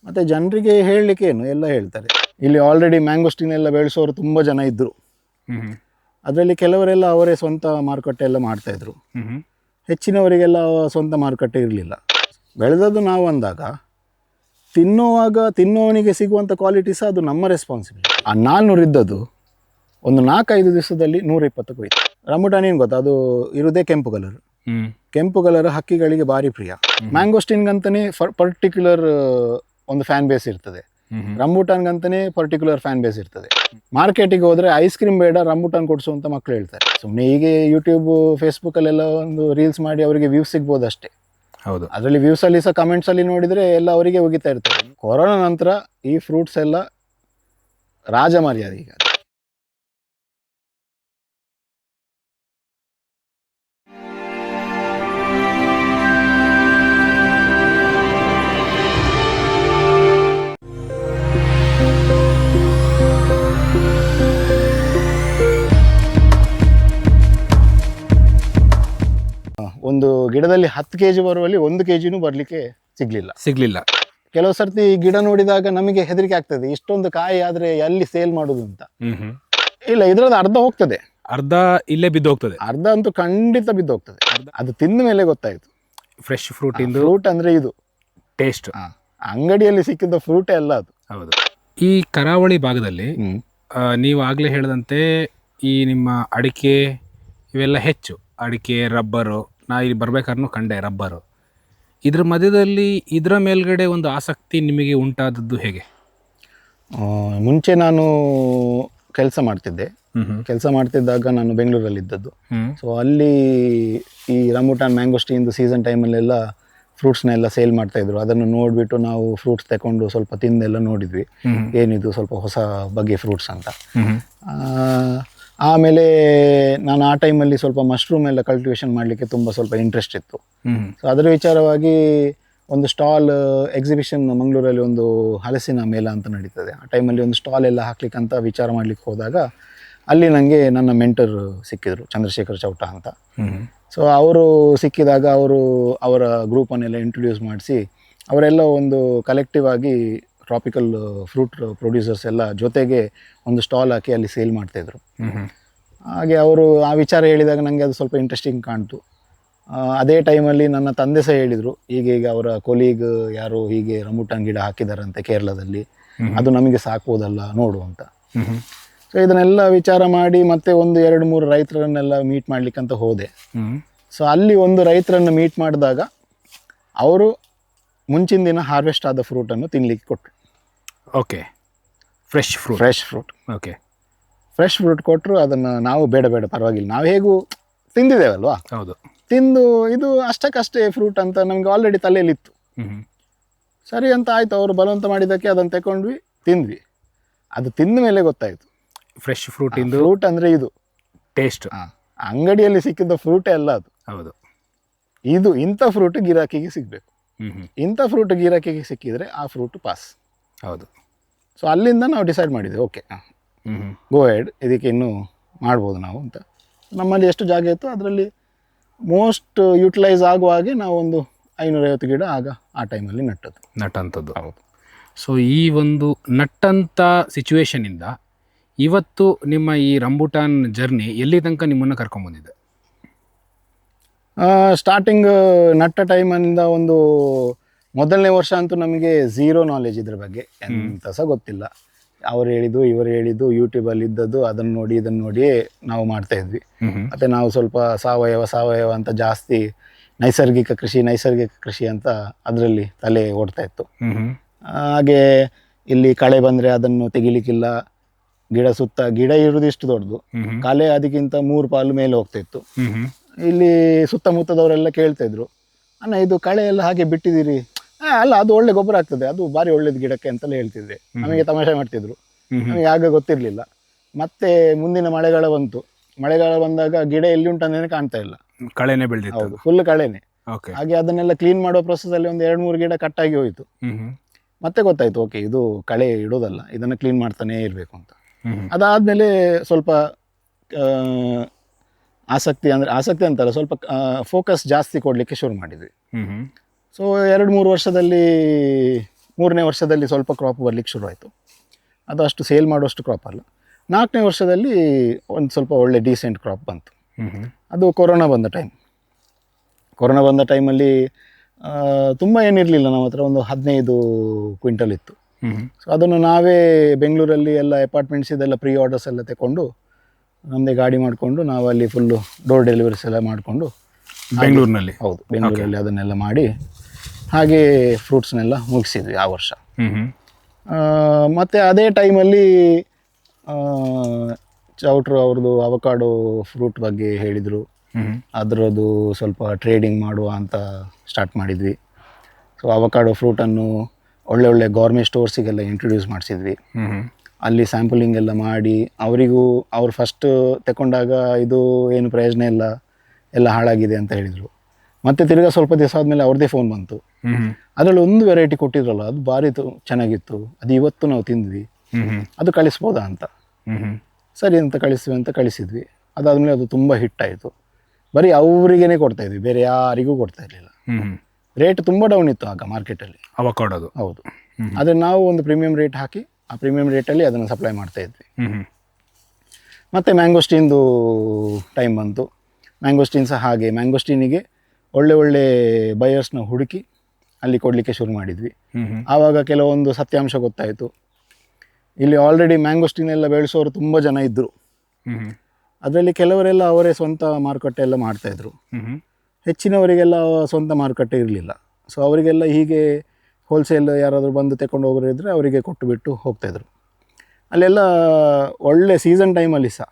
ಮತ್ತು ಜನರಿಗೆ ಹೇಳಲಿಕ್ಕೆ ಏನು ಎಲ್ಲ ಹೇಳ್ತಾರೆ. ಇಲ್ಲಿ ಆಲ್ರೆಡಿ ಮ್ಯಾಂಗೋಸ್ಟಿನ್ ಎಲ್ಲ ಬೆಳೆಸೋರು ತುಂಬ ಜನ ಇದ್ದರು. ಅದರಲ್ಲಿ ಕೆಲವರೆಲ್ಲ ಅವರೇ ಸ್ವಂತ ಮಾರುಕಟ್ಟೆ ಎಲ್ಲ ಮಾಡ್ತಾಯಿದ್ರು. ಹೆಚ್ಚಿನವರಿಗೆಲ್ಲ ಸ್ವಂತ ಮಾರುಕಟ್ಟೆ ಇರಲಿಲ್ಲ. ಬೆಳೆದದ್ದು ನಾವು ಅಂದಾಗ ತಿನ್ನೋವನಿಗೆ ಸಿಗುವಂಥ ಕ್ವಾಲಿಟಿ ಸಹ ಅದು ನಮ್ಮ ರೆಸ್ಪಾನ್ಸಿಬಿಲಿಟಿ. ಆ 400 ಇದ್ದದ್ದು ಒಂದು 4-5 ದಿವಸದಲ್ಲಿ 120ಕ್ಕೆ ಹೋಯ್ತು. ರಂಬುಟಾನ್ ಏನು ಗೊತ್ತಾ, ಅದು ಇರೋದೇ ಕೆಂಪು ಕಲರ್. ಕೆಂಪು ಕಲರ್ ಹಕ್ಕಿಗಳಿಗೆ ಭಾರಿ ಪ್ರಿಯ. ಮ್ಯಾಂಗೋಸ್ಟಿನ್ಗಂತಲೇ ಪರ್ಟಿಕ್ಯುಲರ್ ಒಂದು ಫ್ಯಾನ್ ಬೇಸ್ ಇರ್ತದೆ, ರಂಬುಟಾನ್ಗಂತಲೇ ಪರ್ಟಿಕ್ಯುಲರ್ ಫ್ಯಾನ್ ಬೇಸ್ ಇರ್ತದೆ. ಮಾರ್ಕೆಟಿಗೆ ಹೋದರೆ ಐಸ್ ಕ್ರೀಮ್ ಬೇಡ ರಂಬುಟಾನ್ ಕೊಡಿಸು ಅಂತ ಮಕ್ಕಳು ಹೇಳ್ತಾರೆ. ಸುಮ್ಮನೆ ಹೀಗೆ ಯೂಟ್ಯೂಬ್ ಫೇಸ್ಬುಕ್ಕಲ್ಲೆಲ್ಲ ಒಂದು ರೀಲ್ಸ್ ಮಾಡಿ ಅವರಿಗೆ ವ್ಯೂಸ್ ಸಿಗ್ಬೋದು ಅಷ್ಟೇ. ಹೌದು, ಅದರಲ್ಲಿ ವ್ಯೂಸಲ್ಲಿ ಸಹ ಕಮೆಂಟ್ಸಲ್ಲಿ ನೋಡಿದರೆ ಎಲ್ಲ ಅವರಿಗೆ ಹೋಗಿತಾ ಇರ್ತಾರೆ. ಕೊರೋನಾ ನಂತರ ಈ ಫ್ರೂಟ್ಸ್ ಎಲ್ಲ ರಾಜಮರ್ಯಾದೆ ಈಗ. ಒಂದು ಗಿಡದಲ್ಲಿ 10 kg ಬರುವಲ್ಲಿ 1 kgನೂ ಬರಲಿಕ್ಕೆ ಸಿಗ್ಲಿಲ್ಲ. ಕೆಲವು ಸರ್ತಿ ಗಿಡ ನೋಡಿದಾಗ ನಮಗೆ ಹೆದರಿಕೆ ಆಗ್ತದೆ, ಇಷ್ಟೊಂದು ಕಾಯಿ ಆದ್ರೆ ಎಲ್ಲಿ ಸೇಲ್ ಮಾಡುದು ಅಂತ. ಇಲ್ಲ, ಇದ್ರದ್ದು ಅರ್ಧ ಹೋಗ್ತದೆ, ಅರ್ಧ ಇಲ್ಲೇ ಬಿದ್ದು ಹೋಗ್ತದೆ. ಅರ್ಧ ಅಂತೂ ಖಂಡಿತ ಬಿದ್ದು ಹೋಗ್ತದೆ. ಅದು ತಿಂದ ಮೇಲೆ ಗೊತ್ತಾಯ್ತು ಫ್ರೆಶ್ ಫ್ರೂಟ್ ಅಂದ್ರೆ ಇದು ಟೇಸ್ಟ್. ಅಂಗಡಿಯಲ್ಲಿ ಸಿಕ್ಕಿದ ಫ್ರೂಟೇ ಅಲ್ಲ ಅದು. ಹೌದು. ಈ ಕರಾವಳಿ ಭಾಗದಲ್ಲಿ ನೀವು ಆಗ್ಲೇ ಹೇಳಿದಂತೆ ಈ ನಿಮ್ಮ ಅಡಿಕೆ ಇವೆಲ್ಲ ಹೆಚ್ಚು, ಅಡಿಕೆ, ರಬ್ಬರು. ನಾ ಇಲ್ಲಿ ಬರ್ಬೇಕಾದ್ರೂ ಕಂಡೆ ರಬ್ಬರು. ಇದ್ರ ಮಧ್ಯದಲ್ಲಿ ಇದರ ಮೇಲ್ಗಡೆ ಒಂದು ಆಸಕ್ತಿ ನಿಮಗೆ ಉಂಟಾದದ್ದು ಹೇಗೆ? ಮುಂಚೆ ನಾನು ಕೆಲಸ ಮಾಡ್ತಿದ್ದಾಗ ನಾನು ಬೆಂಗಳೂರಲ್ಲಿದ್ದದ್ದು. ಸೊ ಅಲ್ಲಿ ಈ ರಂಬುಟಾನ್ ಮ್ಯಾಂಗೋಸ್ಟಿನ್ದು ಸೀಸನ್ ಟೈಮಲ್ಲೆಲ್ಲ ಫ್ರೂಟ್ಸ್ನೆಲ್ಲ ಸೇಲ್ ಮಾಡ್ತಾಯಿದ್ರು. ಅದನ್ನು ನೋಡಿಬಿಟ್ಟು ನಾವು ಫ್ರೂಟ್ಸ್ ತಗೊಂಡು ಸ್ವಲ್ಪ ತಿಂದೆಲ್ಲ ನೋಡಿದ್ವಿ, ಏನಿದು ಸ್ವಲ್ಪ ಹೊಸ ಬಗೆಯ ಫ್ರೂಟ್ಸ್ ಅಂತ. ಆಮೇಲೆ ನಾನು ಆ ಟೈಮಲ್ಲಿ ಸ್ವಲ್ಪ ಮಶ್ರೂಮ್ ಎಲ್ಲ ಕಲ್ಟಿವೇಷನ್ ಮಾಡಲಿಕ್ಕೆ ಸ್ವಲ್ಪ ಇಂಟ್ರೆಸ್ಟ್ ಇತ್ತು. ಸೊ ಅದರ ವಿಚಾರವಾಗಿ ಒಂದು ಸ್ಟಾಲ್ ಎಕ್ಸಿಬಿಷನ್ ಮಂಗಳೂರಲ್ಲಿ ಒಂದು ಹಲಸಿನ ಮೇಳ ಅಂತ ನಡೀತದೆ. ಆ ಟೈಮಲ್ಲಿ ಒಂದು ಸ್ಟಾಲ್ ಎಲ್ಲ ಹಾಕ್ಲಿಕ್ಕೆ ಅಂತ ವಿಚಾರ ಮಾಡಲಿಕ್ಕೆ ಹೋದಾಗ ಅಲ್ಲಿ ನನಗೆ ನನ್ನ ಮೆಂಟರ್ ಸಿಕ್ಕಿದ್ರು, ಚಂದ್ರಶೇಖರ್ ಚೌಟ ಅಂತ. ಸೊ ಅವರು ಸಿಕ್ಕಿದಾಗ ಅವರ ಗ್ರೂಪನ್ನೆಲ್ಲ ಇಂಟ್ರೊಡ್ಯೂಸ್ ಮಾಡಿಸಿ ಅವರೆಲ್ಲ ಒಂದು ಕಲೆಕ್ಟಿವ್ ಆಗಿ ಟ್ರಾಪಿಕಲ್ ಫ್ರೂಟ್ ಪ್ರೊಡ್ಯೂಸರ್ಸ್ ಎಲ್ಲ ಜೊತೆಗೆ ಒಂದು ಸ್ಟಾಲ್ ಹಾಕಿ ಅಲ್ಲಿ ಸೇಲ್ ಮಾಡ್ತಾಯಿದ್ರು. ಹಾಗೆ ಅವರು ಆ ವಿಚಾರ ಹೇಳಿದಾಗ ನನಗೆ ಅದು ಸ್ವಲ್ಪ ಇಂಟ್ರೆಸ್ಟಿಂಗ್ ಕಾಣ್ತು. ಅದೇ ಟೈಮಲ್ಲಿ ನನ್ನ ತಂದೆ ಸಹ ಹೇಳಿದರು, ಈಗ ಅವರ ಕೊಲೀಗ್ ಯಾರು ಹೀಗೆ ರಂಬುಟಾನ್ ಗಿಡ ಹಾಕಿದಾರಂತೆ ಕೇರಳದಲ್ಲಿ, ಅದು ನಮಗೆ ಸಾಕ್ಬೋದಲ್ಲ ನೋಡು ಅಂತ. ಸೊ ಇದನ್ನೆಲ್ಲ ವಿಚಾರ ಮಾಡಿ ಮತ್ತೆ 1-2-3 ರೈತರನ್ನೆಲ್ಲ ಮೀಟ್ ಮಾಡ್ಲಿಕ್ಕಂತ ಹೋದೆ. ಸೊ ಅಲ್ಲಿ ಒಂದು ರೈತರನ್ನು ಮೀಟ್ ಮಾಡಿದಾಗ ಅವರು ಮುಂಚಿನ ದಿನ ಹಾರ್ವೆಸ್ಟ್ ಆದ ಫ್ರೂಟನ್ನು ತಿನ್ನಲಿಕ್ಕೆ ಕೊಟ್ಟರು. Okay, fresh fruit. Okay, fresh fruit ಕೊಟ್ಟರು. ಅದನ್ನು ನಾವು ಬೇಡ ಪರವಾಗಿಲ್ಲ, ನಾವು ಹೇಗೂ ತಿಂದಿದ್ದೇವಲ್ವಾ, ಹೌದು, ತಿಂದು ಇದು ಅಷ್ಟಕ್ಕಷ್ಟೇ ಫ್ರೂಟ್ ಅಂತ ನಮಗೆ ಆಲ್ರೆಡಿ ತಲೆಯಲ್ಲಿತ್ತು. ಸರಿ ಅಂತ ಆಯಿತು, ಅವರು ಬಲವಂತ ಮಾಡಿದ್ದಕ್ಕೆ ಅದನ್ನು ತಗೊಂಡ್ವಿ, ತಿಂದ್ವಿ. ಅದು ತಿಂದ ಮೇಲೆ ಗೊತ್ತಾಯಿತು ಫ್ರೆಶ್ ಫ್ರೂಟ್ ಅಂದರೆ ಇದು ಟೇಸ್ಟ್. ಅಂಗಡಿಯಲ್ಲಿ ಸಿಕ್ಕಿದ್ದ ಫ್ರೂಟೇ ಅಲ್ಲ ಅದು. ಹೌದು, ಇದು ಇಂಥ ಫ್ರೂಟ್ ಗಿರಾಕಿಗೆ ಸಿಗಬೇಕು. ಇಂಥ ಫ್ರೂಟ್ ಗಿರಾಕಿಗೆ ಸಿಕ್ಕಿದರೆ ಆ ಫ್ರೂಟ್ ಪಾಸ್. ಹೌದು. ಸೊ ಅಲ್ಲಿಂದ ನಾವು ಡಿಸೈಡ್ ಮಾಡಿದ್ವಿ, ಓಕೆ ಗೋ ಹೆಡ್, ಇದಕ್ಕೆ ಇನ್ನೂ ಮಾಡ್ಬೋದು ನಾವು ಅಂತ. ನಮ್ಮಲ್ಲಿ ಎಷ್ಟು ಜಾಗ ಇತ್ತು ಅದರಲ್ಲಿ ಮೋಸ್ಟ್ ಯುಟಿಲೈಸ್ ಆಗುವ ಹಾಗೆ ನಾವು ಒಂದು 550 ಗಿಡ ಆಗ ಆ ಟೈಮಲ್ಲಿ ನಟ್ಟಂಥದ್ದು. ಹೌದು. ಸೊ ಈ ಒಂದು ನಟ್ಟಂಥ ಸಿಚುವೇಶನಿಂದ ಇವತ್ತು ನಿಮ್ಮ ಈ ರಂಬುಟಾನ್ ಜರ್ನಿ ಎಲ್ಲಿ ತನಕ ನಿಮ್ಮನ್ನು ಕರ್ಕೊಂಡ್ಬಂದಿದೆ? ಸ್ಟಾರ್ಟಿಂಗ್ ನಟ್ಟ ಟೈಮಿಂದ ಒಂದು ಮೊದಲನೇ ವರ್ಷ ಅಂತೂ ನಮಗೆ ಝೀರೋ ನಾಲೆಜ್ ಇದ್ರ ಬಗ್ಗೆ, ಎಂತ ಸಹ ಗೊತ್ತಿಲ್ಲ. ಅವ್ರು ಹೇಳಿದ್ದು ಇವರು ಹೇಳಿದ್ದು ಯೂಟ್ಯೂಬಲ್ಲಿ ಇದ್ದದ್ದು ಅದನ್ನು ನೋಡಿ ಇದನ್ನು ನೋಡಿಯೇ ನಾವು ಮಾಡ್ತಾಯಿದ್ವಿ. ಮತ್ತು ನಾವು ಸ್ವಲ್ಪ ಸಾವಯವ ಅಂತ ಜಾಸ್ತಿ ನೈಸರ್ಗಿಕ ಕೃಷಿ ಅಂತ ಅದರಲ್ಲಿ ತಲೆ ಓಡ್ತಾ ಇತ್ತು. ಹಾಗೆ ಇಲ್ಲಿ ಕಳೆ ಬಂದರೆ ಅದನ್ನು ತೆಗಿಲಿಕ್ಕಿಲ್ಲ, ಗಿಡ ಇರೋದು ಇಷ್ಟು ದೊಡ್ಡದು, ಕಲೆ ಅದಕ್ಕಿಂತ 3 ಪಾಲು ಮೇಲೆ ಹೋಗ್ತಾ ಇತ್ತು. ಇಲ್ಲಿ ಸುತ್ತಮುತ್ತದವರೆಲ್ಲ ಕೇಳ್ತಾಯಿದ್ರು, ಅಣ್ಣ ಇದು ಕಳೆ ಎಲ್ಲ ಹಾಗೆ ಬಿಟ್ಟಿದ್ದೀರಿ, ಅಲ್ಲ ಅದು ಒಳ್ಳೆ ಗೊಬ್ಬರ ಆಗ್ತದೆ, ಅದು ಭಾರಿ ಒಳ್ಳೇದು ಗಿಡಕ್ಕೆ ಅಂತೆಲ್ಲ ಹೇಳ್ತಿದ್ದೆ. ನಮಗೆ ತಮಾಷೆ ಮಾಡ್ತಿದ್ರು, ನಮಗೆ ಆಗ ಗೊತ್ತಿರಲಿಲ್ಲ. ಮತ್ತೆ ಮುಂದಿನ ಮಳೆಗಾಲ ಬಂದಾಗ ಗಿಡ ಎಲ್ಲಿ ಉಂಟಂದೇನೆ ಕಾಣ್ತಾ ಇಲ್ಲ, ಕಳೆನೆ ಬೆಳೆದಿತ್ತು. ಹೌದು, ಫುಲ್ ಕಳೆನೆ. ಹಾಗೆ ಅದನ್ನೆಲ್ಲ ಕ್ಲೀನ್ ಮಾಡೋ ಪ್ರೊಸೆಸಲ್ಲಿ ಒಂದು 2-3 ಗಿಡ ಕಟ್ಟಾಗಿ ಹೋಯಿತು. ಮತ್ತೆ ಗೊತ್ತಾಯ್ತು, ಓಕೆ ಇದು ಕಳೆ ಇಡೋದಲ್ಲ, ಇದನ್ನು ಕ್ಲೀನ್ ಮಾಡ್ತಾನೇ ಇರಬೇಕು ಅಂತ. ಅದಾದಮೇಲೆ ಸ್ವಲ್ಪ ಆಸಕ್ತಿ ಅಂತಲ್ಲ, ಸ್ವಲ್ಪ ಫೋಕಸ್ ಜಾಸ್ತಿ ಕೊಡಲಿಕ್ಕೆ ಶುರು ಮಾಡಿದ್ವಿ. ಸೊ 2-3 ವರ್ಷದಲ್ಲಿ 3ನೇ ವರ್ಷದಲ್ಲಿ ಸ್ವಲ್ಪ ಕ್ರಾಪ್ ಬರಲಿಕ್ಕೆ ಶುರು ಆಯಿತು. ಅದು ಅಷ್ಟು ಸೇಲ್ ಮಾಡುವಷ್ಟು ಕ್ರಾಪ್ ಅಲ್ಲ. 4ನೇ ವರ್ಷದಲ್ಲಿ ಒಂದು ಸ್ವಲ್ಪ ಒಳ್ಳೆ ಡೀಸೆಂಟ್ ಕ್ರಾಪ್ ಬಂತು. ಅದು ಕೊರೋನಾ ಬಂದ ಟೈಮಲ್ಲಿ ತುಂಬ ಏನಿರಲಿಲ್ಲ, ನಮ್ಮ ಹತ್ರ ಒಂದು 15 ಕ್ವಿಂಟಲ್ ಇತ್ತು. ಸೊ ಅದನ್ನು ನಾವೇ ಬೆಂಗಳೂರಲ್ಲಿ ಎಲ್ಲ ಅಪಾರ್ಟ್ಮೆಂಟ್ಸ್ ಇದೆಲ್ಲ ಪ್ರೀ ಆರ್ಡರ್ಸ್ ಎಲ್ಲ ತಗೊಂಡು ನಮ್ಮದೇ ಗಾಡಿ ಮಾಡಿಕೊಂಡು ನಾವು ಅಲ್ಲಿ ಫುಲ್ಲು ಡೋರ್ ಡೆಲಿವರೀಸ್ ಎಲ್ಲ ಮಾಡಿಕೊಂಡು ಬೆಂಗಳೂರಿನಲ್ಲಿ ಬೆಂಗಳೂರಲ್ಲಿ ಅದನ್ನೆಲ್ಲ ಮಾಡಿ ಹಾಗೆ ಫ್ರೂಟ್ಸ್ನೆಲ್ಲ ಮುಗಿಸಿದ್ವಿ ಆ ವರ್ಷ. ಮತ್ತು ಅದೇ ಟೈಮಲ್ಲಿ ಚೌಟ್ರು ಅವ್ರದ್ದು ಅವಕಾಡೋ ಫ್ರೂಟ್ ಬಗ್ಗೆ ಹೇಳಿದರು. ಅದರದ್ದು ಸ್ವಲ್ಪ ಟ್ರೇಡಿಂಗ್ ಮಾಡುವ ಅಂತ ಸ್ಟಾರ್ಟ್ ಮಾಡಿದ್ವಿ. ಸೊ ಅವಕಾಡೋ ಫ್ರೂಟನ್ನು ಒಳ್ಳೆ ಗೌರ್ಮೆಂಟ್ ಸ್ಟೋರ್ಸಿಗೆಲ್ಲ ಇಂಟ್ರೊಡ್ಯೂಸ್ ಮಾಡಿಸಿದ್ವಿ. ಅಲ್ಲಿ ಸ್ಯಾಂಪಲಿಂಗ್ ಎಲ್ಲ ಮಾಡಿ ಅವರಿಗೂ ಅವ್ರು ಫಸ್ಟ್ ತಗೊಂಡಾಗ ಇದು ಏನು ಪ್ರಯೋಜನ ಇಲ್ಲ, ಎಲ್ಲ ಹಾಳಾಗಿದೆ ಅಂತ ಹೇಳಿದರು. ಮತ್ತು ತಿರ್ಗಾ ಸ್ವಲ್ಪ ದಿವಸ ಆದಮೇಲೆ ಅವ್ರದ್ದೇ ಫೋನ್ ಬಂತು. ಅದರಲ್ಲಿ ಒಂದು ವೆರೈಟಿ ಕೊಟ್ಟಿದ್ರಲ್ಲ, ಅದು ಭಾರಿ ಚೆನ್ನಾಗಿತ್ತು, ಅದು ಇವತ್ತು ನಾವು ತಿಂದ್ವಿ, ಅದು ಕಳಿಸ್ಬೋದಾ ಅಂತ. ಸರಿ ಅಂತ ಕಳಿಸಿದ್ವಿ. ಅದಾದಮೇಲೆ ಅದು ತುಂಬ ಹಿಟ್ಟಾಯಿತು. ಬರೀ ಅವರಿಗೇ ಕೊಡ್ತಾಯಿದ್ವಿ, ಬೇರೆ ಯಾರಿಗೂ ಕೊಡ್ತಾ ಇರಲಿಲ್ಲ. ರೇಟ್ ತುಂಬ ಡೌನ್ ಇತ್ತು ಆಗ ಮಾರ್ಕೆಟಲ್ಲಿ ಅವಕಾಡೋದು. ಹೌದು. ಆದರೆ ನಾವು ಒಂದು ಪ್ರೀಮಿಯಂ ರೇಟ್ ಹಾಕಿ ಆ ಪ್ರೀಮಿಯಂ ರೇಟಲ್ಲಿ ಅದನ್ನು ಸಪ್ಲೈ ಮಾಡ್ತಾಯಿದ್ವಿ. ಮತ್ತು ಮ್ಯಾಂಗೋಸ್ಟೀನ್ದು ಟೈಮ್ ಬಂತು. ಮ್ಯಾಂಗೋಸ್ಟೀನ್ ಸಹ ಹಾಗೆ, ಮ್ಯಾಂಗೋಸ್ಟೀನಿಗೆ ಒಳ್ಳೆ ಬಯರ್ಸ್ನ ಹುಡುಕಿ ಅಲ್ಲಿ ಕೊಡಲಿಕ್ಕೆ ಶುರು ಮಾಡಿದ್ವಿ. ಆವಾಗ ಕೆಲವೊಂದು ಸತ್ಯಾಂಶ ಗೊತ್ತಾಯಿತು. ಇಲ್ಲಿ ಆಲ್ರೆಡಿ ಮ್ಯಾಂಗೋಸ್ಟೀನ್ ಎಲ್ಲ ಬೆಳೆಸೋರು ತುಂಬ ಜನ ಇದ್ದರು. ಅದರಲ್ಲಿ ಕೆಲವರೆಲ್ಲ ಅವರೇ ಸ್ವಂತ ಮಾರುಕಟ್ಟೆ ಎಲ್ಲ ಮಾಡ್ತಾಯಿದ್ರು. ಹೆಚ್ಚಿನವರಿಗೆಲ್ಲ ಸ್ವಂತ ಮಾರುಕಟ್ಟೆ ಇರಲಿಲ್ಲ. ಸೊ ಅವರಿಗೆಲ್ಲ ಹೀಗೆ ಹೋಲ್ಸೇಲ್ ಯಾರಾದರೂ ಬಂದು ತಗೊಂಡು ಹೋಗೋರು ಇದ್ದರೆ ಅವರಿಗೆ ಕೊಟ್ಟು ಬಿಟ್ಟು ಹೋಗ್ತಾಯಿದ್ರು. ಅಲ್ಲೆಲ್ಲ ಒಳ್ಳೆ ಸೀಸನ್ ಟೈಮಲ್ಲಿ ಸಹ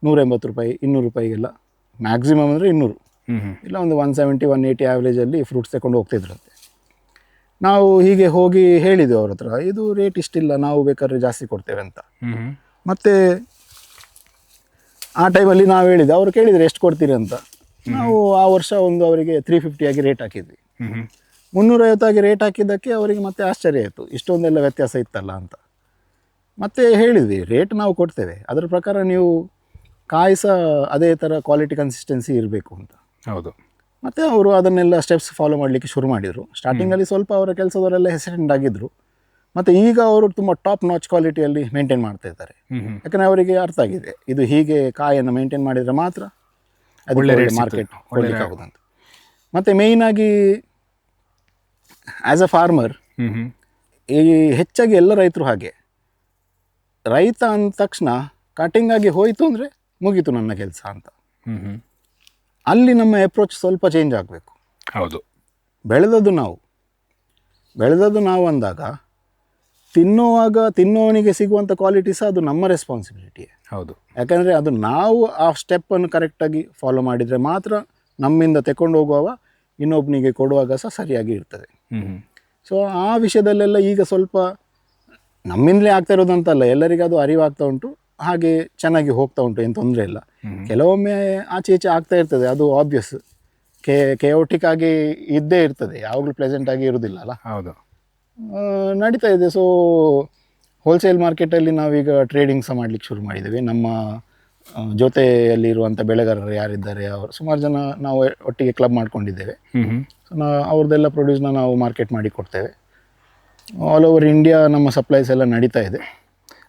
180 ರೂಪಾಯಿ 200 ರೂಪಾಯಿಗೆಲ್ಲ, ಮ್ಯಾಕ್ಸಿಮಮ್ ಅಂದರೆ 200, ಇಲ್ಲ ಒಂದು 170 180 ಆ್ಯಾವ್ರೇಜಲ್ಲಿ ಫ್ರೂಟ್ಸ್ ತಗೊಂಡು ಹೋಗ್ತಿದ್ರಂತೆ. ನಾವು ಹೀಗೆ ಹೋಗಿ ಹೇಳಿದ್ವಿ ಅವ್ರ ಹತ್ರ, ಇದು ರೇಟ್ ಇಷ್ಟಿಲ್ಲ, ನಾವು ಬೇಕಾದ್ರೆ ಜಾಸ್ತಿ ಕೊಡ್ತೇವೆ ಅಂತ. ಮತ್ತು ಆ ಟೈಮಲ್ಲಿ ನಾವು ಹೇಳಿದ್ದೆ, ಅವರು ಕೇಳಿದರೆ ಎಷ್ಟು ಕೊಡ್ತೀರಿ ಅಂತ. ನಾವು ಆ ವರ್ಷ ಒಂದು ಅವರಿಗೆ 350 ಆಗಿ ರೇಟ್ ಹಾಕಿದ್ವಿ. 350 ಆಗಿ ರೇಟ್ ಹಾಕಿದ್ದಕ್ಕೆ ಅವರಿಗೆ ಮತ್ತೆ ಆಶ್ಚರ್ಯ ಆಯಿತು, ಇಷ್ಟೊಂದೆಲ್ಲ ವ್ಯತ್ಯಾಸ ಇತ್ತಲ್ಲ ಅಂತ. ಮತ್ತೆ ಹೇಳಿದ್ವಿ, ರೇಟ್ ನಾವು ಕೊಡ್ತೇವೆ, ಅದರ ಪ್ರಕಾರ ನೀವು ಕಾಯಿ ಸಹ ಅದೇ ಥರ ಕ್ವಾಲಿಟಿ ಕನ್ಸಿಸ್ಟೆನ್ಸಿ ಇರಬೇಕು ಅಂತ. ಹೌದು. ಮತ್ತು ಅವರು ಅದನ್ನೆಲ್ಲ ಸ್ಟೆಪ್ಸ್ ಫಾಲೋ ಮಾಡಲಿಕ್ಕೆ ಶುರು ಮಾಡಿದರು. ಸ್ಟಾರ್ಟಿಂಗಲ್ಲಿ ಸ್ವಲ್ಪ ಅವರ ಕೆಲಸದವರೆಲ್ಲ ಹೆಸಿಡೆಂಟ್ ಆಗಿದ್ದರು. ಮತ್ತು ಈಗ ಅವರು ತುಂಬ ಟಾಪ್ ನಾಚ್ ಕ್ವಾಲಿಟಿಯಲ್ಲಿ ಮೇಂಟೈನ್ ಮಾಡ್ತಾ ಇದ್ದಾರೆ. ಯಾಕಂದರೆ ಅವರಿಗೆ ಅರ್ಥ ಆಗಿದೆ, ಇದು ಹೀಗೆ ಕಾಯನ್ನು ಮೇಂಟೈನ್ ಮಾಡಿದರೆ ಮಾತ್ರ ಅದು ಮಾರ್ಕೆಟ್ ಕೊಡಲಿಕ್ಕೆ ಆಗೋದಂತ. ಮತ್ತು ಮೇಯ್ನಾಗಿ ಆ್ಯಸ್ ಅ ಫಾರ್ಮರ್, ಈ ಹೆಚ್ಚಾಗಿ ಎಲ್ಲ ರೈತರು ಹಾಗೆ, ರೈತ ಅಂದ ತಕ್ಷಣ ಕಟಿಂಗ್ ಆಗಿ ಹೋಯಿತು ಅಂದರೆ ಮುಗೀತು ನನ್ನ ಕೆಲಸ ಅಂತ. ಅಲ್ಲಿ ನಮ್ಮ ಅಪ್ರೋಚ್ ಸ್ವಲ್ಪ ಚೇಂಜ್ ಆಗಬೇಕು. ಹೌದು. ಬೆಳೆದದ್ದು ನಾವು ಅಂದಾಗ ತಿನ್ನೋವನಿಗೆ ಸಿಗುವಂಥ ಕ್ವಾಲಿಟಿ ಸಹ ಅದು ನಮ್ಮ ರೆಸ್ಪಾನ್ಸಿಬಿಲಿಟಿಯೇ. ಹೌದು. ಯಾಕಂದರೆ ಅದು ನಾವು ಆ ಸ್ಟೆಪ್ಪನ್ನು ಕರೆಕ್ಟಾಗಿ ಫಾಲೋ ಮಾಡಿದರೆ ಮಾತ್ರ ನಮ್ಮಿಂದ ತಗೊಂಡು ಹೋಗುವವ ಇನ್ನೊಬ್ಬನಿಗೆ ಕೊಡುವಾಗ ಸಹ ಸರಿಯಾಗಿ ಇರ್ತದೆ. ಸೊ ಆ ವಿಷಯದಲ್ಲೆಲ್ಲ ಈಗ ಸ್ವಲ್ಪ ನಮ್ಮಿಂದಲೇ ಆಗ್ತಾ ಇರೋದಂತಲ್ಲ, ಎಲ್ಲರಿಗೂ ಅದು ಅರಿವಾಗ್ತಾ ಉಂಟು, ಹಾಗೆ ಚೆನ್ನಾಗಿ ಹೋಗ್ತಾ ಉಂಟು, ಏನು ತೊಂದರೆ ಇಲ್ಲ. ಕೆಲವೊಮ್ಮೆ ಆಚೆ ಈಚೆ ಆಗ್ತಾ ಇರ್ತದೆ, ಅದು ಆಬ್ವಿಯಸ್, ಕೆಯೋಟಿಕ್ ಆಗಿ ಇದ್ದೇ ಇರ್ತದೆ, ಯಾವಾಗಲೂ ಪ್ಲೆಸೆಂಟ್ ಆಗಿ ಇರೋದಿಲ್ಲ ಅಲ್ಲ. ಹೌದು, ನಡೀತಾ ಇದೆ. ಸೊ ಹೋಲ್ಸೇಲ್ ಮಾರ್ಕೆಟಲ್ಲಿ ನಾವೀಗ ಟ್ರೇಡಿಂಗ್ ಸಹ ಮಾಡಲಿಕ್ಕೆ ಶುರು ಮಾಡಿದ್ದೇವೆ. ನಮ್ಮ ಜೊತೆಯಲ್ಲಿ ಇರುವಂಥ ಬೆಳೆಗಾರರು ಯಾರಿದ್ದಾರೆ ಅವರು ಸುಮಾರು ಜನ ನಾವು ಒಟ್ಟಿಗೆ ಕ್ಲಬ್ ಮಾಡ್ಕೊಂಡಿದ್ದೇವೆ. ಸೊ ಅವ್ರದ್ದೆಲ್ಲ ಪ್ರೊಡ್ಯೂಸ್ನ ನಾವು ಮಾರ್ಕೆಟ್ ಮಾಡಿ ಕೊಡ್ತೇವೆ. ಆಲ್ ಓವರ್ ಇಂಡಿಯಾ ನಮ್ಮ ಸಪ್ಲೈಸ್ ಎಲ್ಲ ನಡೀತಾ ಇದೆ.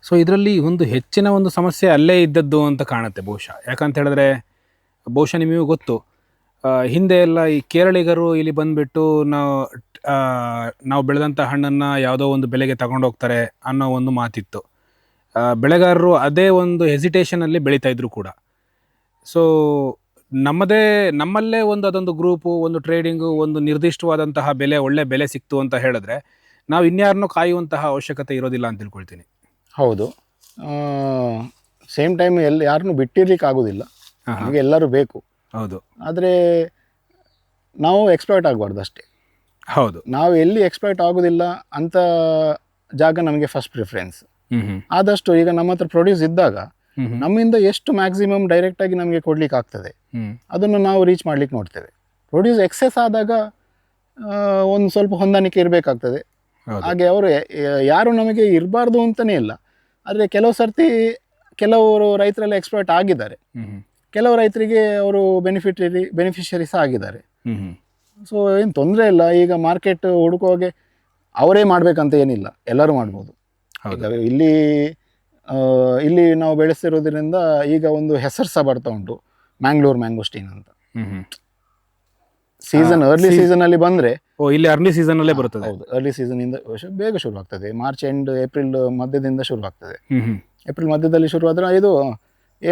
ಸೊ ಇದರಲ್ಲಿ ಒಂದು ಹೆಚ್ಚಿನ ಒಂದು ಸಮಸ್ಯೆ ಅಲ್ಲೇ ಇದ್ದದ್ದು ಅಂತ ಕಾಣುತ್ತೆ ಬಹುಶಃ. ಯಾಕಂತ ಹೇಳಿದ್ರೆ ಬಹುಶಃ ನಿಮಗೂ ಗೊತ್ತು, ಹಿಂದೆ ಎಲ್ಲ ಈ ಕೇರಳಿಗರು ಇಲ್ಲಿ ಬಂದುಬಿಟ್ಟು ನಾವು ಬೆಳೆದಂಥ ಹಣ್ಣನ್ನು ಯಾವುದೋ ಒಂದು ಬೆಲೆಗೆ ತಗೊಂಡೋಗ್ತಾರೆ ಅನ್ನೋ ಒಂದು ಮಾತಿತ್ತು. ಬೆಳೆಗಾರರು ಅದೇ ಒಂದು ಹೆಸಿಟೇಷನಲ್ಲಿ ಬೆಳೀತಾ ಇದ್ರು ಕೂಡ. ಸೊ ನಮ್ಮಲ್ಲೇ ಅದೊಂದು ಗ್ರೂಪು, ಒಂದು ಟ್ರೇಡಿಂಗು, ಒಂದು ನಿರ್ದಿಷ್ಟವಾದಂತಹ ಒಳ್ಳೆ ಬೆಲೆ ಸಿಕ್ತು ಅಂತ ಹೇಳಿದ್ರೆ ನಾವು ಇನ್ಯಾರನ್ನೂ ಕಾಯುವಂತಹ ಅವಶ್ಯಕತೆ ಇರೋದಿಲ್ಲ ಅಂತ ತಿಳ್ಕೊಳ್ತೀನಿ. ಹೌದು. ಸೇಮ್ ಟೈಮ್ ಯಾರನ್ನೂ ಬಿಟ್ಟಿರ್ಲಿಕ್ಕೆ ಆಗೋದಿಲ್ಲ, ನಮಗೆ ಎಲ್ಲರೂ ಬೇಕು. ಹೌದು. ಆದರೆ ನಾವು ಎಕ್ಸ್ಪ್ಲಾಯ್ಟ್ ಆಗಬಾರ್ದು ಅಷ್ಟೇ. ಹೌದು. ನಾವು ಎಲ್ಲಿ ಎಕ್ಸ್ಪ್ಲಾಯ್ಟ್ ಆಗೋದಿಲ್ಲ ಅಂತ ಜಾಗ ನಮಗೆ ಫಸ್ಟ್ ಪ್ರಿಫರೆನ್ಸ್. ಆದಷ್ಟು ಈಗ ನಮ್ಮ ಹತ್ರ ಪ್ರೊಡ್ಯೂಸ್ ಇದ್ದಾಗ ನಮ್ಮಿಂದ ಎಷ್ಟು ಮ್ಯಾಕ್ಸಿಮಮ್ ಡೈರೆಕ್ಟಾಗಿ ನಮಗೆ ಕೊಡ್ಲಿಕ್ಕೆ ಆಗ್ತದೆ ಅದನ್ನು ನಾವು ರೀಚ್ ಮಾಡ್ಲಿಕ್ಕೆ ನೋಡ್ತೇವೆ. ಪ್ರೊಡ್ಯೂಸ್ ಎಕ್ಸೆಸ್ ಆದಾಗ ಒಂದು ಸ್ವಲ್ಪ ಹೊಂದಾಣಿಕೆ ಇರಬೇಕಾಗ್ತದೆ. ಹಾಗೆ ಅವರು ಯಾರು ನಮಗೆ ಇರಬಾರ್ದು ಅಂತಲೇ ಇಲ್ಲ, ಆದರೆ ಕೆಲವರು ರೈತರೆಲ್ಲ ಎಕ್ಸ್ಪ್ಲಾಯ್ಟ್ ಆಗಿದ್ದಾರೆ, ಕೆಲವು ರೈತರಿಗೆ ಅವರು ಬೆನಿಫಿಷರಿ ಸಹ ಆಗಿದ್ದಾರೆ. ಸೊ ಏನು ತೊಂದರೆ ಇಲ್ಲ. ಈಗ ಮಾರ್ಕೆಟ್ ಹುಡುಕುವಾಗೆ ಅವರೇ ಮಾಡಬೇಕಂತ ಏನಿಲ್ಲ, ಎಲ್ಲರೂ ಮಾಡ್ಬೋದು. ಹೌದು. ಈಗ ಇಲ್ಲಿ ನಾವು ಬೆಳೆಸ್ತಿರೋದ್ರಿಂದ ಈಗ ಒಂದು ಹೆಸರು ಸಹ ಬರ್ತಾ ಉಂಟು, ಮ್ಯಾಂಗ್ಳೂರ್ ಮ್ಯಾಂಗೋಸ್ಟೀನ್ ಅಂತ. ಸೀಸನ್ ಅರ್ಲಿ ಸೀಸನಲ್ಲಿ ಬಂದರೆ, ಇಲ್ಲಿ ಅರ್ಲಿ ಸೀಸನಲ್ಲೇ ಬರುತ್ತದೆ. ಹೌದು, ಅರ್ಲಿ ಸೀಸನಿಂದ ಬೇಗ ಶುರುವಾಗ್ತದೆ. ಮಾರ್ಚ್ ಎಂಡ್ ಏಪ್ರಿಲ್ ಮಧ್ಯದಿಂದ ಶುರುವಾಗ್ತದೆ. ಏಪ್ರಿಲ್ ಮಧ್ಯದಲ್ಲಿ ಶುರುವಾದರೆ ಇದು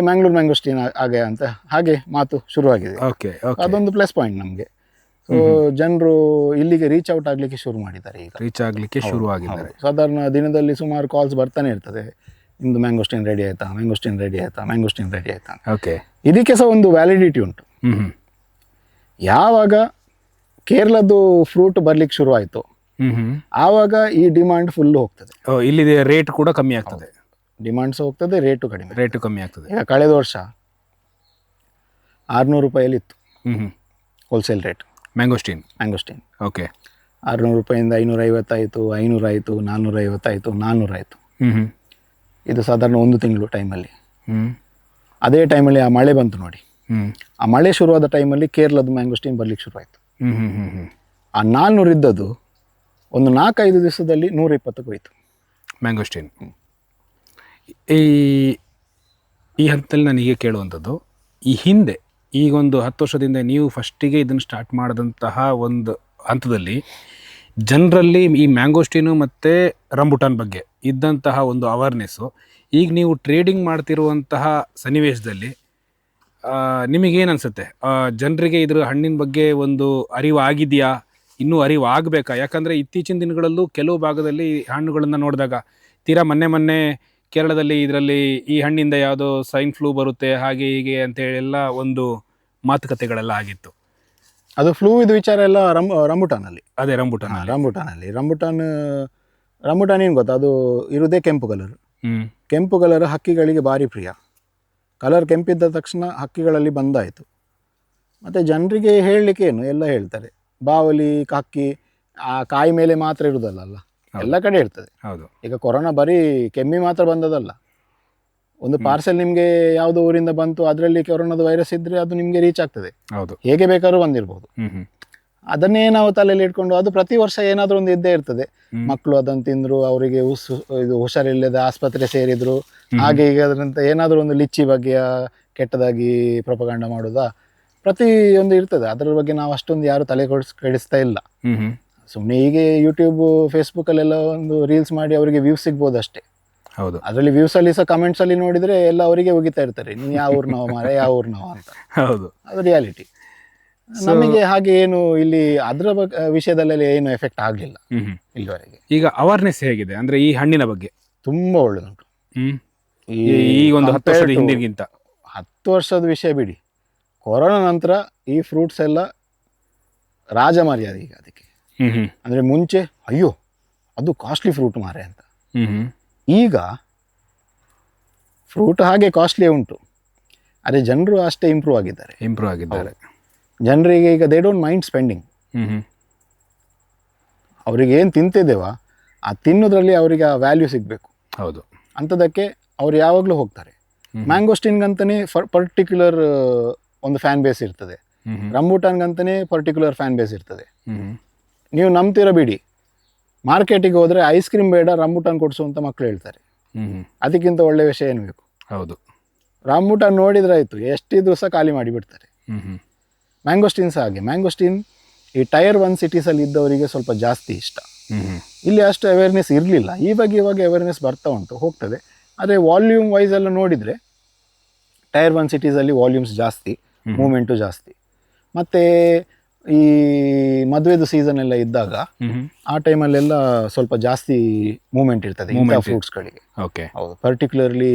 ಮ್ಯಾಂಗ್ಳೂರ್ ಮ್ಯಾಂಗೋಸ್ಟೀನ್ ಹಾಗೆ ಅಂತ ಹಾಗೆ ಮಾತು ಶುರುವಾಗಿದೆ. ಅದೊಂದು ಪ್ಲಸ್ ಪಾಯಿಂಟ್ ನಮಗೆ. ಸೊ ಜನರು ಇಲ್ಲಿಗೆ ರೀಚ್ ಔಟ್ ಆಗಲಿಕ್ಕೆ ಶುರು ಮಾಡಿದ್ದಾರೆ. ಈಗ ರೀಚ್ ಆಗಲಿಕ್ಕೆ ಶುರು ಆಗಿದ್ದಾರೆ. ಸಾಧಾರಣ ದಿನದಲ್ಲಿ ಸುಮಾರು ಕಾಲ್ಸ್ ಬರ್ತಾನೆ ಇರ್ತದೆ, ನಿಮ್ಮದು ಮ್ಯಾಂಗೋಸ್ಟೀನ್ ರೆಡಿ ಆಯ್ತಾ, ಮ್ಯಾಂಗೋಸ್ಟೀನ್ ರೆಡಿ ಆಯ್ತಾ, ಮ್ಯಾಂಗೋಸ್ಟೀನ್ ರೆಡಿ ಆಯ್ತಾ. ಇದಕ್ಕೆ ಸಹ ಒಂದು ವ್ಯಾಲಿಡಿಟಿ ಉಂಟು. ಯಾವಾಗ ಕೇರಳದ್ದು ಫ್ರೂಟ್ ಬರ್ಲಿಕ್ಕೆ ಶುರು ಆಯಿತು ಆವಾಗ ಈ ಡಿಮಾಂಡ್ ಫುಲ್ ಹೋಗ್ತದೆ. ಇಲ್ಲಿ ರೇಟ್ ಕೂಡ ಕಮ್ಮಿ ಆಗ್ತದೆ, ಡಿಮಾಂಡ್ಸ್ ಹೋಗ್ತದೆ, ರೇಟು ಕಮ್ಮಿ ಆಗ್ತದೆ. ಈಗ ಕಳೆದ ವರ್ಷ 600 ರೂಪಾಯಲ್ಲಿ ಇತ್ತು ಹೋಲ್ಸೇಲ್ ರೇಟ್ ಮ್ಯಾಂಗೋಸ್ಟೀನ್. ಓಕೆ, 600 ರೂಪಾಯಿಂದ 550 ಆಯಿತು, 500 ಆಯಿತು, 450 ಆಯಿತು, 400 ಆಯಿತು. ಇದು ಸಾಧಾರಣ ಒಂದು ತಿಂಗಳು ಟೈಮಲ್ಲಿ. ಅದೇ ಟೈಮಲ್ಲಿ ಆ ಮಳೆ ಬಂತು ನೋಡಿ, ಆ ಮಳೆ ಶುರುವಾದ ಟೈಮಲ್ಲಿ ಕೇರಳದ ಮ್ಯಾಂಗೋಸ್ಟೀನ್ ಬರ್ಲಿಕ್ಕೆ ಶುರು ಆಯಿತು. ಆ 400 ಇದ್ದದ್ದು ಒಂದು 4-5 ದಿವಸದಲ್ಲಿ 120ಕ್ಕೆ ಹೋಯಿತು ಮ್ಯಾಂಗೋಸ್ಟೀನ್. ಈ ಹಂತದಲ್ಲಿ ನನಗೆ ಕೇಳುವಂಥದ್ದು, ಈ ಹಿಂದೆ ಈಗೊಂದು 10 ವರ್ಷದಿಂದ ನೀವು ಫಸ್ಟಿಗೆ ಇದನ್ನು ಸ್ಟಾರ್ಟ್ ಮಾಡಿದಂತಹ ಒಂದು ಹಂತದಲ್ಲಿ ಜನರಲ್ಲಿ ಈ ಮ್ಯಾಂಗೋಸ್ಟೀನು ಮತ್ತು ರಂಬುಟಾನ್ ಬಗ್ಗೆ ಇದ್ದಂತಹ ಒಂದು ಅವೇರ್ನೆಸ್ಸು ಈಗ ನೀವು ಟ್ರೇಡಿಂಗ್ ಮಾಡ್ತಿರುವಂತಹ ಸನ್ನಿವೇಶದಲ್ಲಿ ನಿಮಗೇನು ಅನಿಸುತ್ತೆ? ಜನರಿಗೆ ಇದರ ಹಣ್ಣಿನ ಬಗ್ಗೆ ಒಂದು ಅರಿವು ಆಗಿದೆಯಾ, ಇನ್ನೂ ಅರಿವು ಆಗಬೇಕಾ? ಯಾಕಂದರೆ ಇತ್ತೀಚಿನ ದಿನಗಳಲ್ಲೂ ಕೆಲವು ಭಾಗದಲ್ಲಿ ಹಣ್ಣುಗಳನ್ನು ನೋಡಿದಾಗ ತೀರಾ ಮೊನ್ನೆ ಕೇರಳದಲ್ಲಿ ಇದರಲ್ಲಿ ಈ ಹಣ್ಣಿಂದ ಯಾವುದೋ ಸ್ವೈನ್ ಫ್ಲೂ ಬರುತ್ತೆ ಹಾಗೆ ಹೀಗೆ ಅಂತೇಳೆಲ್ಲ ಒಂದು ಮಾತುಕತೆಗಳೆಲ್ಲ ಆಗಿತ್ತು. ಅದು ಫ್ಲೂ ಇದು ವಿಚಾರ ಎಲ್ಲ ರಂಬುಟಾನಲ್ಲಿ. ಅದೇ ರಂಬುಟಾನ್ ಏನು ಗೊತ್ತಾ, ಅದು ಇರುವುದೇ ಕೆಂಪು ಕಲರ್. ಕೆಂಪು ಕಲರ್ ಹಕ್ಕಿಗಳಿಗೆ ಭಾರಿ ಪ್ರಿಯ. ಕಲರ್ ಕೆಂಪಿದ್ದ ತಕ್ಷಣ ಹಕ್ಕಿಗಳಲ್ಲಿ ಬಂದಾಯಿತು. ಮತ್ತು ಜನರಿಗೆ ಹೇಳಲಿಕ್ಕೆ ಏನು, ಎಲ್ಲ ಹೇಳ್ತಾರೆ. ಬಾವಲಿ ಹಕ್ಕಿ ಆ ಕಾಯಿ ಮೇಲೆ ಮಾತ್ರ ಇರುವುದಲ್ಲ, ಎಲ್ಲ ಕಡೆ ಇರ್ತದೆ. ಹೌದು. ಈಗ ಕೊರೋನಾ ಬರೀ ಕೆಮ್ಮಿ ಮಾತ್ರ ಬಂದದಲ್ಲ, ಒಂದು ಪಾರ್ಸೆಲ್ ನಿಮಗೆ ಯಾವುದೋ ಊರಿಂದ ಬಂತು, ಅದರಲ್ಲಿ ಕೊರೋನಾದ ವೈರಸ್ ಇದ್ದರೆ ಅದು ನಿಮಗೆ ರೀಚ್ ಆಗ್ತದೆ. ಹೌದು, ಹೇಗೆ ಬೇಕಾದ್ರೂ ಬಂದಿರ್ಬೋದು. ಅದನ್ನೇ ನಾವು ತಲೆಯಲ್ಲಿ ಇಟ್ಕೊಂಡು ಅದು ಪ್ರತಿ ವರ್ಷ ಏನಾದರೂ ಒಂದು ಇದ್ದೇ ಇರ್ತದೆ. ಮಕ್ಕಳು ಅದನ್ನು ತಿಂದರು, ಅವರಿಗೆ ಇದು ಹುಷಾರಿಲ್ಲದೆ ಆಸ್ಪತ್ರೆ ಸೇರಿದ್ರು, ಹಾಗೆ ಈಗ ಅದರಂತ ಏನಾದರೂ ಒಂದು ಲಿಚ್ಚಿ ಬಗ್ಗೆ ಕೆಟ್ಟದಾಗಿ ಪ್ರೊಪಗಾಂಡ ಮಾಡೋದಾ, ಪ್ರತಿಯೊಂದು ಇರ್ತದೆ. ಅದರ ಬಗ್ಗೆ ನಾವು ಅಷ್ಟೊಂದು ಯಾರು ತಲೆ ಕೆಡಿಸ್ತಾ ಇಲ್ಲ. ಸುಮ್ಮನೆ ಹೀಗೆ ಯೂಟ್ಯೂಬ್ ಫೇಸ್ಬುಕ್ಕಲ್ಲೆಲ್ಲ ಒಂದು ರೀಲ್ಸ್ ಮಾಡಿ ಅವರಿಗೆ ವ್ಯೂಸ್ ಸಿಗ್ಬೋದು ಅಷ್ಟೇ. ಹೌದು, ಅದರಲ್ಲಿ ವ್ಯೂಸಲ್ಲಿ ಸಹ ಕಮೆಂಟ್ಸಲ್ಲಿ ನೋಡಿದರೆ ಎಲ್ಲ ಅವರಿಗೆ ಹೋಗಿತಾ ಇರ್ತಾರೆ, ನೀನು ಯಾವ ಊರ್ನವ ಮಾರೆ, ಯಾವ ಊರ್ನವ ಅಂತ. ಹೌದು, ಅದು ರಿಯಾಲಿಟಿ. ನಮಗೆ ಹಾಗೆ ಏನು ಇಲ್ಲಿ ಅದರ ವಿಷಯದಲ್ಲೆಲ್ಲ ಏನು ಎಫೆಕ್ಟ್ ಆಗಲಿಲ್ಲ ಇಲ್ಲಿವರೆಗೆ. ಈಗ ಅವೇರ್ನೆಸ್ ಹೇಗಿದೆ ಅಂದರೆ ಈ ಹಣ್ಣಿನ ಬಗ್ಗೆ? ತುಂಬ ಒಳ್ಳೆದುಂಟು. ಈ ಒಂದು 10 ವರ್ಷದ ಹಿಂದಿಗಿಂತ 10 ವರ್ಷದ ವಿಷಯ ಬಿಡಿ, ಕೊರೋನಾ ನಂತರ ಈ ಫ್ರೂಟ್ಸ್ ಎಲ್ಲ ರಾಜಮರ್ಯಾದೆ ಈಗ ಅದಕ್ಕೆ. ಅಂದರೆ ಮುಂಚೆ ಅಯ್ಯೋ ಅದು ಕಾಸ್ಟ್ಲಿ ಫ್ರೂಟ್ ಮಾರೆ ಅಂತ, ಈಗ ಫ್ರೂಟ್ ಹಾಗೆ ಕಾಸ್ಟ್ಲಿ ಉಂಟು, ಅದೇ ಜನರು ಅಷ್ಟೇ ಇಂಪ್ರೂವ್ ಆಗಿದ್ದಾರೆ. ಜನರಿಗೆ ಈಗ ದೇ ಡೋಂಟ್ ಮೈಂಡ್ ಸ್ಪೆಂಡಿಂಗ್. ಅವ್ರಿಗೆ ಏನು ತಿಂತಿದ್ದೇವ ಆ ತಿನ್ನೋದ್ರಲ್ಲಿ ಅವರಿಗೆ ಆ ವ್ಯಾಲ್ಯೂ ಸಿಗಬೇಕು. ಹೌದು, ಅಂಥದಕ್ಕೆ ಅವ್ರು ಯಾವಾಗಲೂ ಹೋಗ್ತಾರೆ. ಮ್ಯಾಂಗೋಸ್ಟೀನ್ಗಂತಲೇ ಪರ್ಟಿಕ್ಯುಲರ್ ಒಂದು ಫ್ಯಾನ್ ಬೇಸ್ ಇರ್ತದೆ, ರಂಬೂಟಾನ್ಗಂತಲೇ ಪರ್ಟಿಕ್ಯುಲರ್ ಫ್ಯಾನ್ ಬೇಸ್ ಇರ್ತದೆ. ನೀವು ನಂಬ್ತಿರೋ ಬಿಡಿ, ಮಾರ್ಕೆಟಿಗೆ ಹೋದರೆ ಐಸ್ ಕ್ರೀಮ್ ಬೇಡ ರಂಬೂಟಾನ್ ಕೊಡಿಸುವಂಥ ಮಕ್ಕಳು ಹೇಳ್ತಾರೆ. ಅದಕ್ಕಿಂತ ಒಳ್ಳೆ ವಿಷಯ ಏನು ಬೇಕು? ಹೌದು, ರಂಬೂಟಾನ್ ನೋಡಿದ್ರಾಯ್ತು, ಎಷ್ಟಿದ್ರು ಸಹ ಖಾಲಿ ಮಾಡಿಬಿಡ್ತಾರೆ. ಮ್ಯಾಂಗೋಸ್ಟೀನ್ ಸಹ ಹಾಗೆ. ಮ್ಯಾಂಗೋಸ್ಟೀನ್ ಈ ಟೈರ್ 1 ಸಿಟೀಸಲ್ಲಿ ಇದ್ದವರಿಗೆ ಸ್ವಲ್ಪ ಜಾಸ್ತಿ ಇಷ್ಟ. ಇಲ್ಲಿ ಅಷ್ಟು ಅವೇರ್ನೆಸ್ ಇರಲಿಲ್ಲ, ಇವಾಗ ಅವೇರ್ನೆಸ್ ಬರ್ತಾ ಉಂಟು, ಹೋಗ್ತದೆ. ಆದರೆ ವಾಲ್ಯೂಮ್ ವೈಸ್ ಎಲ್ಲ ನೋಡಿದರೆ ಟೈರ್ 1 ಸಿಟೀಸಲ್ಲಿ ವಾಲ್ಯೂಮ್ಸ್ ಜಾಸ್ತಿ, ಮೂಮೆಂಟು ಜಾಸ್ತಿ. ಮತ್ತು ಈ ಮದುವೆದು ಸೀಸನ್ ಎಲ್ಲ ಇದ್ದಾಗ ಆ ಟೈಮಲ್ಲೆಲ್ಲ ಸ್ವಲ್ಪ ಜಾಸ್ತಿ ಮೂಮೆಂಟ್ ಇರ್ತದೆ ಇಂಥ ಫ್ರೂಟ್ಸ್ಗಳಿಗೆ. ಹೌದು, ಪರ್ಟಿಕ್ಯುಲರ್ಲಿ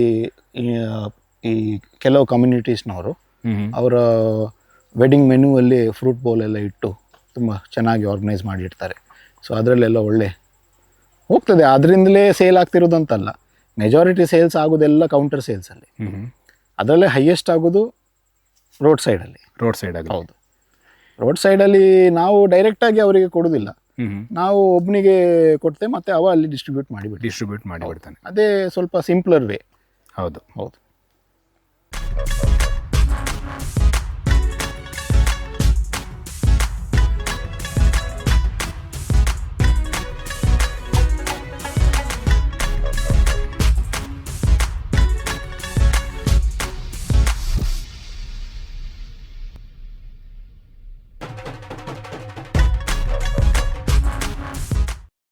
ಈ ಕೆಲವು ಕಮ್ಯುನಿಟೀಸ್ನವರು ಅವರ ವೆಡ್ಡಿಂಗ್ ಮೆನ್ಯೂವಲ್ಲಿ ಫ್ರೂಟ್ ಬೌಲ್ ಎಲ್ಲ ಇಟ್ಟು ತುಂಬ ಚೆನ್ನಾಗಿ ಆರ್ಗನೈಸ್ ಮಾಡಿರ್ತಾರೆ. ಸೊ ಅದರಲ್ಲೆಲ್ಲ ಒಳ್ಳೆ ಹೋಗ್ತದೆ. ಅದರಿಂದಲೇ ಸೇಲ್ ಆಗ್ತಿರೋದಂತಲ್ಲ, ಮೆಜಾರಿಟಿ ಸೇಲ್ಸ್ ಆಗೋದೆಲ್ಲ ಕೌಂಟರ್ ಸೇಲ್ಸಲ್ಲಿ. ಅದರಲ್ಲೇ ಹೈಯೆಸ್ಟ್ ಆಗೋದು ರೋಡ್ ಸೈಡಲ್ಲಿ. ಹೌದು, ರೋಡ್ ಸೈಡಲ್ಲಿ ನಾವು ಡೈರೆಕ್ಟಾಗಿ ಅವರಿಗೆ ಕೊಡೋದಿಲ್ಲ, ನಾವು ಒಬ್ಬನಿಗೆ ಕೊಡ್ತೇವೆ ಮತ್ತು ಅವ ಅಲ್ಲಿ ಡಿಸ್ಟ್ರಿಬ್ಯೂಟ್ ಮಾಡಿಬಿಡ್ತಾನೆ. ಅದೇ ಸ್ವಲ್ಪ ಸಿಂಪ್ಲರ್ ವೇ. ಹೌದು.